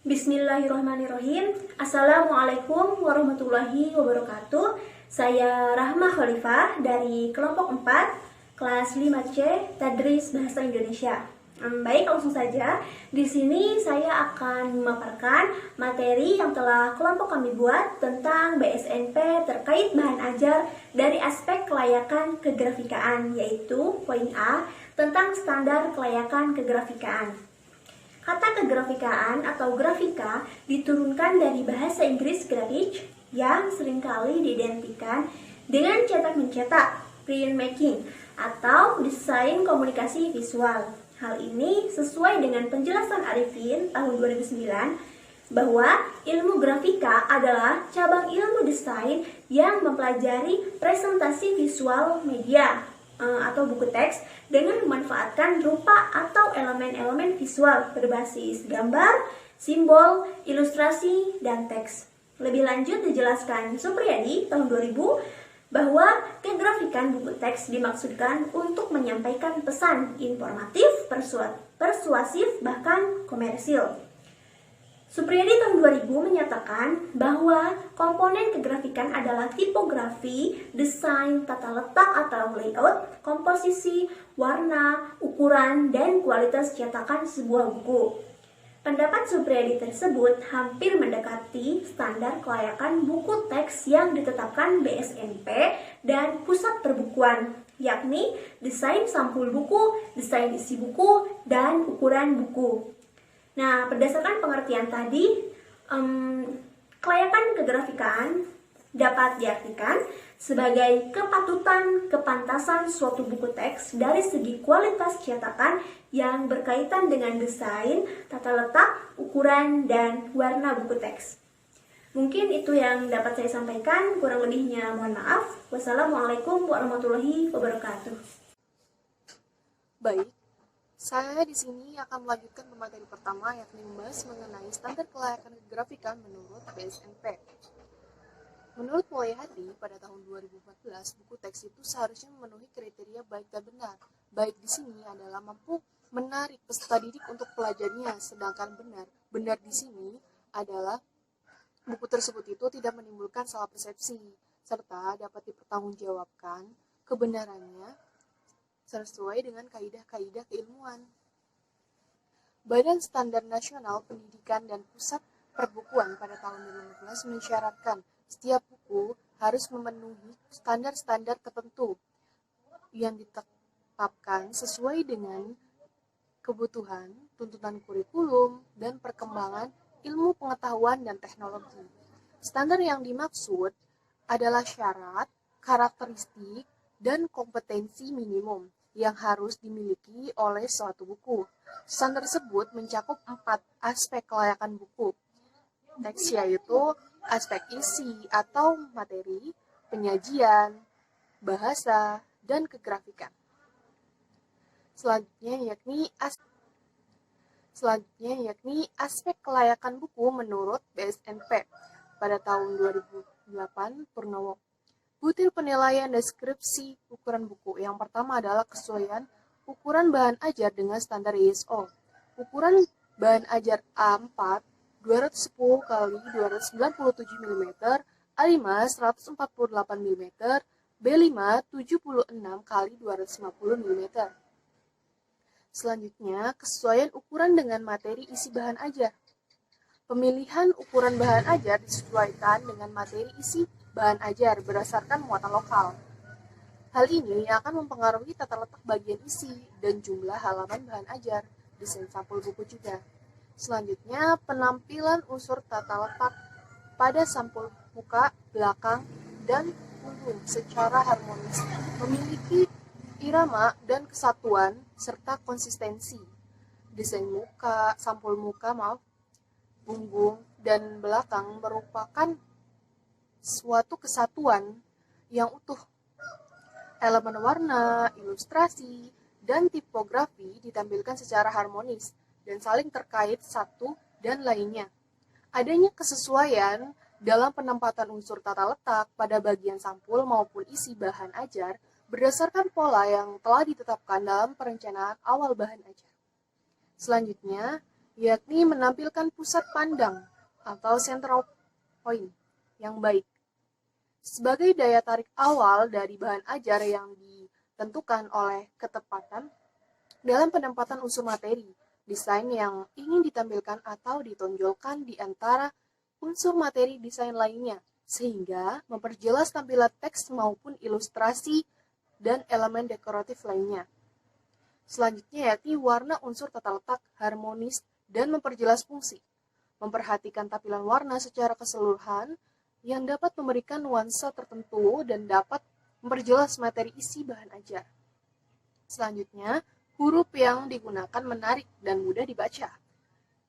Bismillahirrahmanirrahim. Assalamualaikum warahmatullahi wabarakatuh. Saya Rahma Khalifah dari kelompok 4, kelas 5C, Tadris Bahasa Indonesia. Baik, langsung saja. Di sini saya akan memaparkan materi yang telah kelompok kami buat tentang BSNP terkait bahan ajar dari aspek kelayakan kegrafikaan, yaitu poin A tentang standar kelayakan kegrafikaan. Kata kegrafikaan atau grafika diturunkan dari bahasa Inggris graphic yang seringkali diidentikan dengan cetak-mencetak, printmaking, atau desain komunikasi visual. Hal ini sesuai dengan penjelasan Arifin tahun 2009 bahwa ilmu grafika adalah cabang ilmu desain yang mempelajari presentasi visual media atau buku teks dengan memanfaatkan rupa atau elemen-elemen visual berbasis gambar, simbol, ilustrasi, dan teks. Lebih lanjut dijelaskan Supriyadi tahun 2000 bahwa kegrafikan buku teks dimaksudkan untuk menyampaikan pesan informatif, persuasif, bahkan komersil. Supriyadi tahun 2000 menyatakan bahwa komponen kegrafikan adalah tipografi, desain, tata letak atau layout, komposisi, warna, ukuran, dan kualitas cetakan sebuah buku. Pendapat Supriyadi tersebut hampir mendekati standar kelayakan buku teks yang ditetapkan BSNP dan Pusat Perbukuan, yakni desain sampul buku, desain isi buku, dan ukuran buku. Nah, berdasarkan pengertian tadi, kelayakan kegrafikaan dapat diartikan sebagai kepatutan, kepantasan suatu buku teks dari segi kualitas cetakan yang berkaitan dengan desain, tata letak, ukuran, dan warna buku teks. Mungkin itu yang dapat saya sampaikan, kurang lebihnya mohon maaf. Wassalamualaikum warahmatullahi wabarakatuh. Baik. Saya di sini akan melanjutkan materi pertama, yakni membahas mengenai standar kelayakan kegrafikan menurut BSNP. Menurut Mulyahadi, pada tahun 2014, buku teks itu seharusnya memenuhi kriteria baik dan benar. Baik di sini adalah mampu menarik peserta didik untuk pelajarnya, sedangkan benar di sini adalah buku tersebut itu tidak menimbulkan salah persepsi, serta dapat dipertanggungjawabkan kebenarannya sesuai dengan kaidah-kaidah keilmuan. Badan Standar Nasional Pendidikan dan Pusat Perbukuan pada tahun 2015 mensyaratkan setiap buku harus memenuhi standar-standar tertentu yang ditetapkan sesuai dengan kebutuhan, tuntutan kurikulum, dan perkembangan ilmu pengetahuan dan teknologi. Standar yang dimaksud adalah syarat, karakteristik, dan kompetensi minimum yang harus dimiliki oleh suatu buku. Standar tersebut mencakup 4 aspek kelayakan buku teks, yaitu aspek isi atau materi, penyajian, bahasa, dan kegrafikan. Selanjutnya yakni aspek kelayakan buku menurut BSNP. Pada tahun 2008, Purnomo. Butir penilaian deskripsi ukuran buku. Yang pertama adalah kesesuaian ukuran bahan ajar dengan standar ISO. Ukuran bahan ajar A4 210 x 297 mm, A5 148 mm, B5 76 x 250 mm. Selanjutnya, kesesuaian ukuran dengan materi isi bahan ajar. Pemilihan ukuran bahan ajar disesuaikan dengan materi isi bahan ajar berdasarkan muatan lokal. Hal ini akan mempengaruhi tata letak bagian isi dan jumlah halaman bahan ajar, desain sampul buku juga. Selanjutnya, penampilan unsur tata letak pada sampul muka, belakang, dan punggung secara harmonis, memiliki irama dan kesatuan serta konsistensi. Desain muka, sampul muka, punggung, dan belakang merupakan suatu kesatuan yang utuh. Elemen warna, ilustrasi, dan tipografi ditampilkan secara harmonis dan saling terkait satu dan lainnya. Adanya kesesuaian dalam penempatan unsur tata letak pada bagian sampul maupun isi bahan ajar berdasarkan pola yang telah ditetapkan dalam perencanaan awal bahan ajar. Selanjutnya, yakni menampilkan pusat pandang atau central point yang baik. Sebagai daya tarik awal dari bahan ajar yang ditentukan oleh ketepatan dalam penempatan unsur materi, desain yang ingin ditampilkan atau ditonjolkan di antara unsur materi desain lainnya, sehingga memperjelas tampilan teks maupun ilustrasi dan elemen dekoratif lainnya. Selanjutnya yakni warna unsur tata letak harmonis dan memperjelas fungsi. Memperhatikan tampilan warna secara keseluruhan yang dapat memberikan nuansa tertentu dan dapat memperjelas materi isi bahan ajar. Selanjutnya, huruf yang digunakan menarik dan mudah dibaca.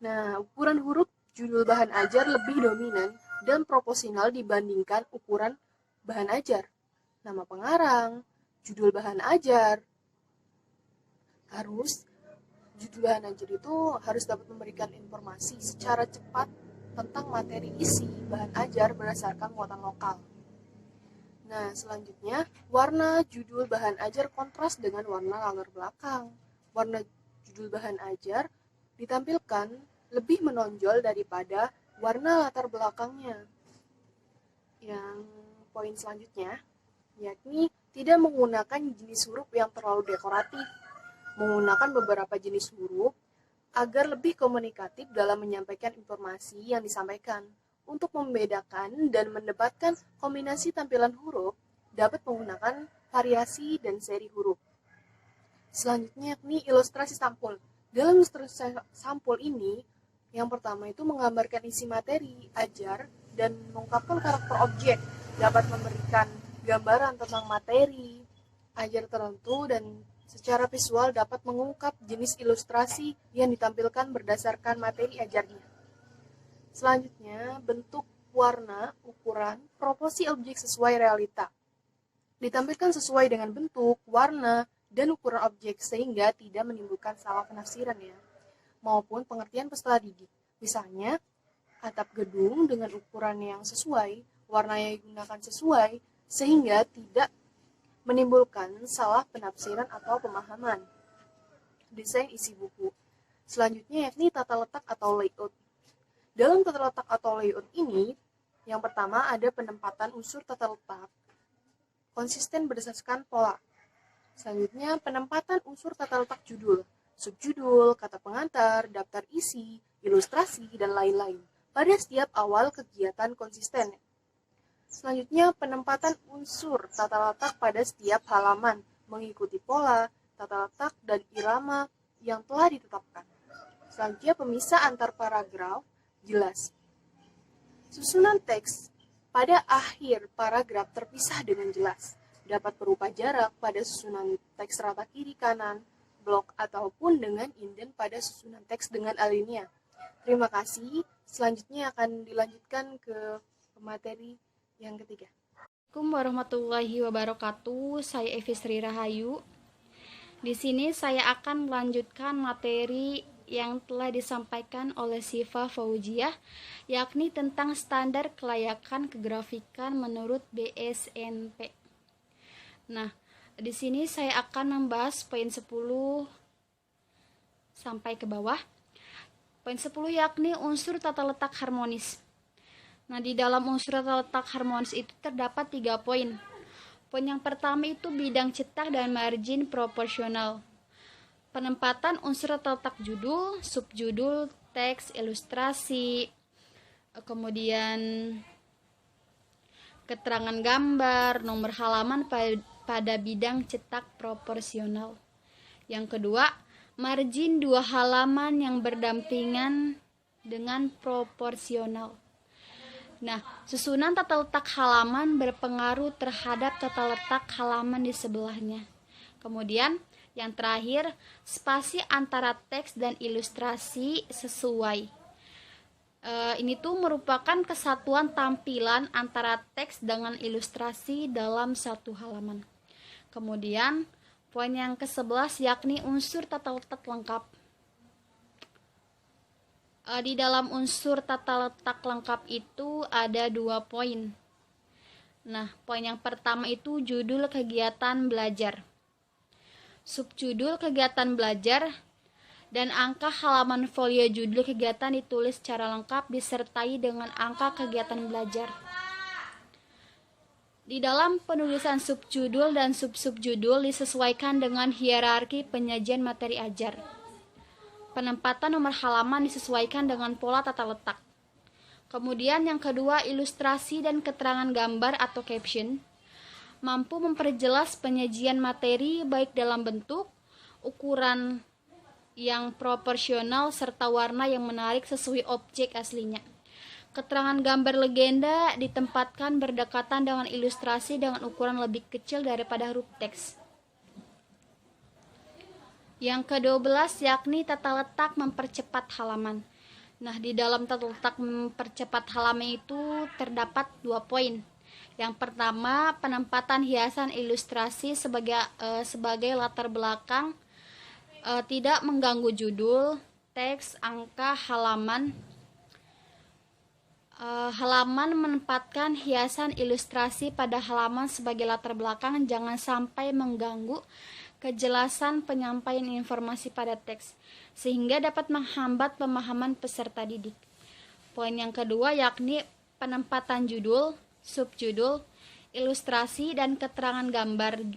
Nah, ukuran huruf judul bahan ajar lebih dominan dan proporsional dibandingkan ukuran bahan ajar. Nama pengarang, judul bahan ajar, judul bahan ajar itu harus dapat memberikan informasi secara cepat tentang materi isi bahan ajar berdasarkan muatan lokal. Nah, selanjutnya, warna judul bahan ajar kontras dengan warna latar belakang. Warna judul bahan ajar ditampilkan lebih menonjol daripada warna latar belakangnya. Yang poin selanjutnya, yakni tidak menggunakan jenis huruf yang terlalu dekoratif. Menggunakan beberapa jenis huruf agar lebih komunikatif dalam menyampaikan informasi yang disampaikan. Untuk membedakan dan mendebatkan kombinasi tampilan huruf, dapat menggunakan variasi dan seri huruf. Selanjutnya yakni ilustrasi sampul. Dalam ilustrasi sampul ini, yang pertama itu menggambarkan isi materi, ajar, dan mengungkapkan karakter objek, dapat memberikan gambaran tentang materi, ajar tertentu, dan secara visual dapat mengungkap jenis ilustrasi yang ditampilkan berdasarkan materi ajarnya. Selanjutnya, bentuk, warna, ukuran, proporsi objek sesuai realita. Ditampilkan sesuai dengan bentuk, warna, dan ukuran objek sehingga tidak menimbulkan salah penafsiran maupun pengertian peserta didik. Misalnya, atap gedung dengan ukuran yang sesuai, warna yang digunakan sesuai, sehingga tidak menimbulkan salah penafsiran atau pemahaman. Desain isi buku. Selanjutnya yakni tata letak atau layout. Dalam tata letak atau layout ini, yang pertama ada penempatan unsur tata letak konsisten berdasarkan pola. Selanjutnya penempatan unsur tata letak judul, subjudul, kata pengantar, daftar isi, ilustrasi, dan lain-lain pada setiap awal kegiatan konsisten. Selanjutnya penempatan unsur tata letak pada setiap halaman mengikuti pola, tata letak, dan irama yang telah ditetapkan. Selanjutnya pemisah antar paragraf jelas. Susunan teks pada akhir paragraf terpisah dengan jelas. Dapat berupa jarak pada susunan teks rata kiri kanan, blok, ataupun dengan inden pada susunan teks dengan alinea. Terima kasih. Selanjutnya akan dilanjutkan ke materi yang ketiga. Assalamualaikum warahmatullahi wabarakatuh. Saya Evi Sri Rahayu. Di sini saya akan melanjutkan materi yang telah disampaikan oleh Syifa Fauziah, yakni tentang standar kelayakan kegrafikan menurut BSNP. Nah, di sini saya akan membahas poin 10 sampai ke bawah. Poin 10 yakni unsur tata letak harmonis. Nah, di dalam unsur tata letak harmonis itu terdapat 3 poin. Poin yang pertama itu bidang cetak dan margin proporsional. Penempatan unsur tata letak judul, subjudul, teks, ilustrasi, kemudian keterangan gambar, nomor halaman pada bidang cetak proporsional. Yang kedua, margin 2 halaman yang berdampingan dengan proporsional. Nah, susunan tata letak halaman berpengaruh terhadap tata letak halaman di sebelahnya. Kemudian, yang terakhir, spasi antara teks dan ilustrasi sesuai. Ini tuh merupakan kesatuan tampilan antara teks dengan ilustrasi dalam satu halaman. Kemudian, poin yang ke-11 yakni unsur tata letak lengkap. Di dalam unsur tata letak lengkap itu ada 2 poin. Nah, poin yang pertama itu judul kegiatan belajar. Subjudul kegiatan belajar dan angka halaman folio judul kegiatan ditulis secara lengkap disertai dengan angka kegiatan belajar. Di dalam penulisan subjudul dan sub-subjudul disesuaikan dengan hierarki penyajian materi ajar. Penempatan nomor halaman disesuaikan dengan pola tata letak. Kemudian yang kedua, ilustrasi dan keterangan gambar atau caption mampu memperjelas penyajian materi baik dalam bentuk, ukuran yang proporsional, serta warna yang menarik sesuai objek aslinya. Keterangan gambar legenda ditempatkan berdekatan dengan ilustrasi dengan ukuran lebih kecil daripada huruf teks. Yang ke-12 yakni tata letak mempercepat halaman. Nah, di dalam tata letak mempercepat halaman itu terdapat 2 poin. Yang pertama, penempatan hiasan ilustrasi sebagai latar belakang tidak mengganggu judul, teks, angka, halaman. Halaman menempatkan hiasan ilustrasi pada halaman sebagai latar belakang jangan sampai mengganggu kejelasan penyampaian informasi pada teks, sehingga dapat menghambat pemahaman peserta didik. Poin yang kedua yakni penempatan judul, subjudul, ilustrasi, dan keterangan gambar.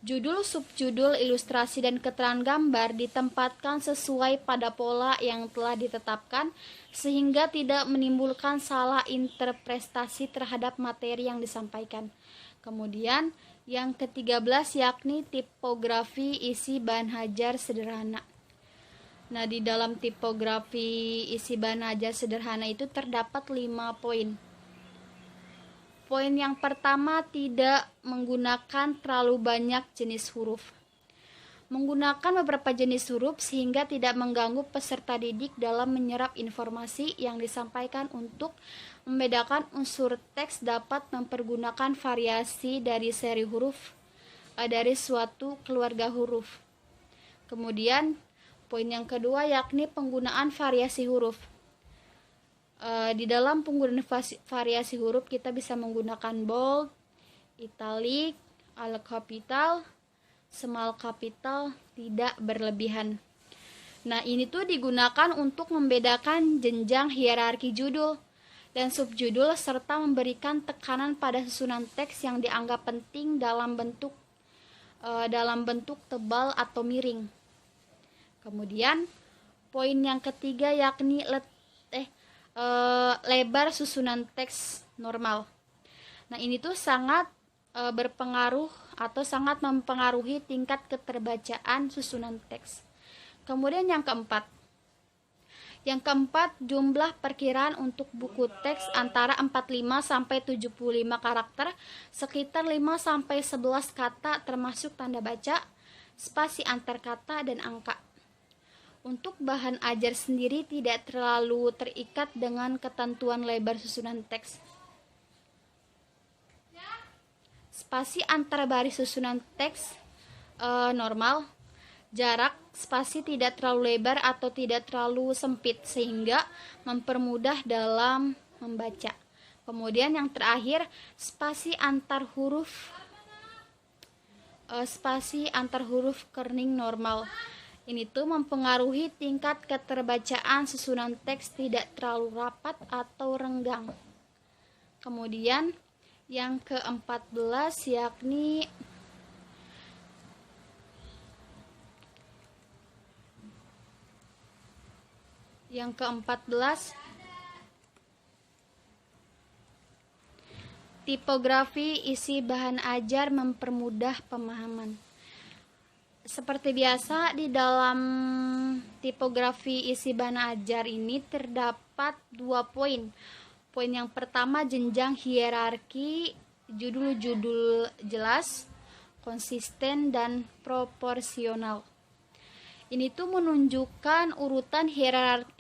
Judul, subjudul, ilustrasi, dan keterangan gambar ditempatkan sesuai pada pola yang telah ditetapkan sehingga tidak menimbulkan salah interpretasi terhadap materi yang disampaikan. Kemudian yang ke-13 yakni tipografi isi bahan ajar sederhana. Nah, di dalam tipografi isi bahan ajar sederhana itu terdapat 5 poin. Poin yang pertama, tidak menggunakan terlalu banyak jenis huruf. Menggunakan beberapa jenis huruf sehingga tidak mengganggu peserta didik dalam menyerap informasi yang disampaikan. Untuk membedakan unsur teks dapat mempergunakan variasi dari seri huruf dari suatu keluarga huruf. Kemudian poin yang kedua yakni penggunaan variasi huruf. Di dalam penggunaan variasi huruf kita bisa menggunakan bold, italic, all capital, small capital, tidak berlebihan. Nah, ini tuh digunakan untuk membedakan jenjang hierarki judul dan subjudul serta memberikan tekanan pada susunan teks yang dianggap penting dalam bentuk tebal atau miring. Kemudian poin yang ketiga yakni lebar susunan teks normal. Nah, ini tuh sangat berpengaruh atau sangat mempengaruhi tingkat keterbacaan susunan teks. Kemudian yang keempat, jumlah perkiraan untuk buku teks antara 45 sampai 75 karakter, sekitar 5 sampai 11 kata termasuk tanda baca, spasi antar kata, dan angka. Untuk bahan ajar sendiri tidak terlalu terikat dengan ketentuan lebar susunan teks. Spasi antar baris susunan teks normal. Jarak spasi tidak terlalu lebar atau tidak terlalu sempit sehingga mempermudah dalam membaca. Kemudian yang terakhir, spasi antar huruf kerning normal. Ini tuh mempengaruhi tingkat keterbacaan susunan teks tidak terlalu rapat atau renggang. Kemudian yang ke-14 yakni tipografi isi bahan ajar mempermudah pemahaman. Seperti biasa, di dalam tipografi isi bahan ajar ini terdapat 2 poin. Poin yang pertama, jenjang hierarki, judul-judul jelas, konsisten, dan proporsional. Ini tuh menunjukkan urutan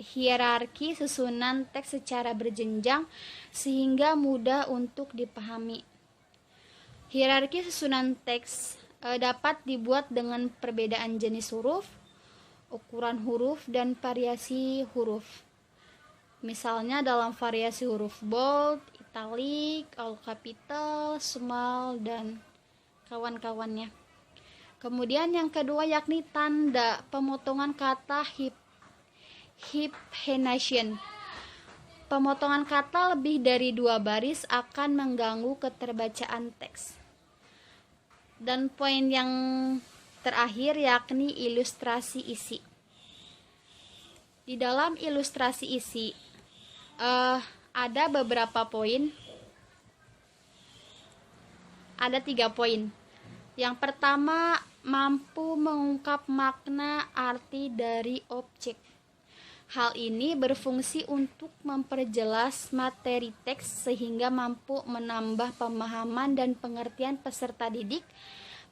hierarki susunan teks secara berjenjang sehingga mudah untuk dipahami. Hierarki susunan teks dapat dibuat dengan perbedaan jenis huruf, ukuran huruf, dan variasi huruf. Misalnya dalam variasi huruf bold, italic, all capital, small, dan kawan-kawannya. Kemudian yang kedua yakni tanda pemotongan kata hyphenation. Pemotongan kata lebih dari 2 baris akan mengganggu keterbacaan teks. Dan poin yang terakhir yakni ilustrasi isi. Di dalam ilustrasi isi ada beberapa poin. Ada 3 poin. Yang pertama, mampu mengungkap makna arti dari objek. Hal ini berfungsi untuk memperjelas materi teks sehingga mampu menambah pemahaman dan pengertian peserta didik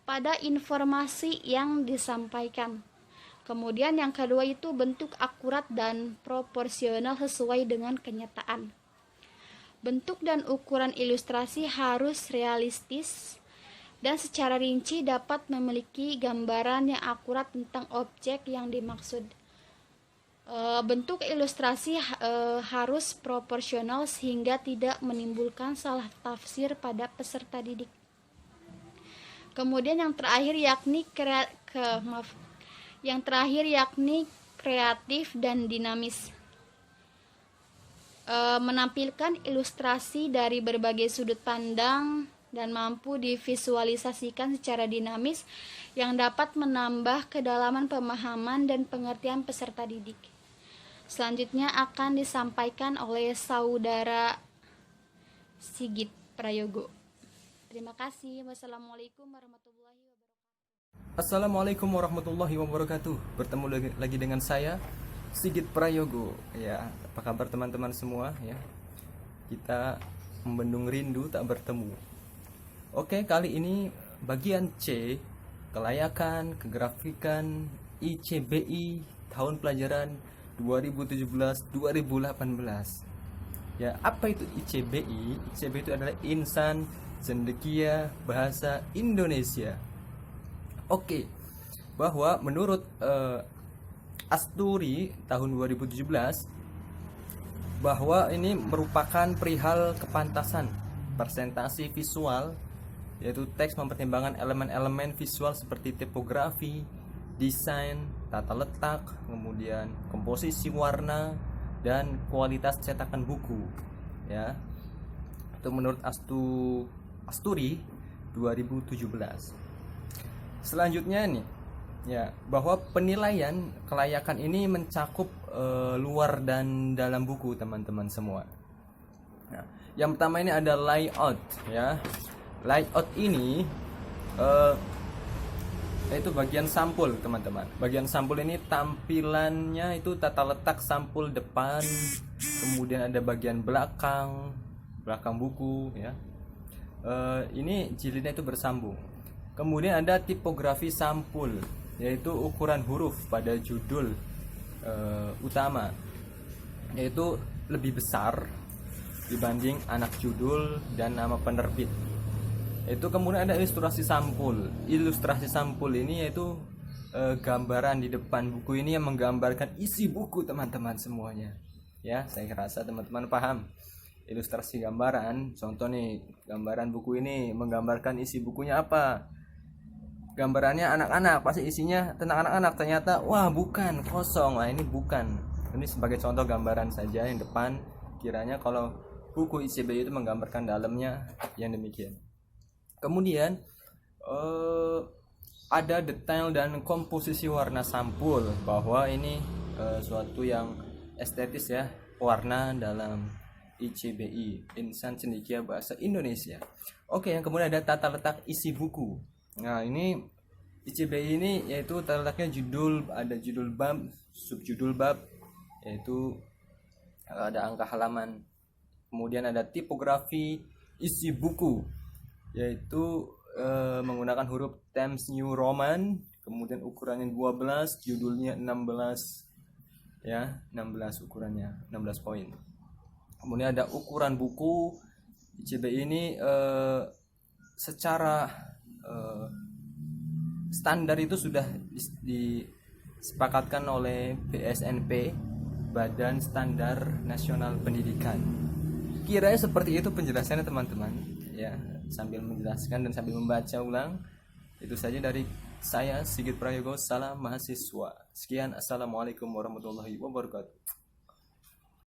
pada informasi yang disampaikan. Kemudian yang kedua itu bentuk akurat dan proporsional sesuai dengan kenyataan. Bentuk dan ukuran ilustrasi harus realistis dan secara rinci dapat memiliki gambaran yang akurat tentang objek yang dimaksud. Bentuk ilustrasi harus proporsional sehingga tidak menimbulkan salah tafsir pada peserta didik. Kemudian yang terakhir yakni kreatif dan dinamis. Menampilkan ilustrasi dari berbagai sudut pandang dan mampu divisualisasikan secara dinamis yang dapat menambah kedalaman pemahaman dan pengertian peserta didik. Selanjutnya akan disampaikan oleh Saudara Sigit Prayogo. Terima kasih. Wassalamualaikum warahmatullahi wabarakatuh. Assalamualaikum warahmatullahi wabarakatuh. Bertemu lagi dengan saya Sigit Prayogo. Ya, apa kabar teman-teman semua ya? Kita membendung rindu tak bertemu. Oke, kali ini bagian C, kelayakan kegrafikan ICBI tahun pelajaran 2017-2018. Ya, apa itu ICBI? ICBI itu adalah Insan Cendekia Bahasa Indonesia. Oke, bahwa menurut Asturi tahun 2017 bahwa ini merupakan perihal kepantasan presentasi visual, yaitu teks mempertimbangkan elemen-elemen visual seperti tipografi, desain, tata letak, kemudian komposisi warna dan kualitas cetakan buku. Ya, itu menurut Asturi 2017. Selanjutnya nih, ya, bahwa penilaian kelayakan ini mencakup luar dan dalam buku teman-teman semua. Nah, yang pertama ini ada layout, ya. Layout ini yaitu bagian sampul teman-teman. Bagian sampul ini tampilannya itu tata letak sampul depan, kemudian ada bagian belakang buku, ya. Ini jilidnya itu bersambung. Kemudian ada tipografi sampul, yaitu ukuran huruf pada judul utama, yaitu lebih besar dibanding anak judul dan nama penerbit. Itu kemudian ada ilustrasi sampul. Ilustrasi sampul ini yaitu gambaran di depan buku ini yang menggambarkan isi buku teman-teman semuanya. Ya, saya rasa teman-teman paham. Ilustrasi gambaran, contoh nih, gambaran buku ini menggambarkan isi bukunya apa. Gambarannya anak-anak, pasti isinya tentang anak-anak, ternyata wah bukan, kosong. Nah, ini bukan. Ini sebagai contoh gambaran saja yang depan. Kiranya kalau buku ICBI itu menggambarkan dalamnya yang demikian. Kemudian ada detail dan komposisi warna sampul, bahwa ini suatu yang estetis ya, warna dalam ICBI, Insan Cendekia Bahasa Indonesia. Oke, yang kemudian ada tata letak isi buku. Nah, ini ICBI ini yaitu tata letaknya judul, ada judul bab, subjudul bab, yaitu ada angka halaman. Kemudian ada tipografi isi buku, yaitu menggunakan huruf Times New Roman, kemudian ukurannya 12, judulnya 16, ya, 16 ukurannya, 16 poin. Kemudian ada ukuran buku. ICBI ini secara standar itu sudah disepakatkan oleh BSNP, Badan Standar Nasional Pendidikan. Kiranya seperti itu penjelasannya teman-teman, ya. Sambil menjelaskan dan sambil membaca ulang, itu saja dari Saya Sigit Prayogo, salam mahasiswa. Sekian, assalamualaikum warahmatullahi wabarakatuh.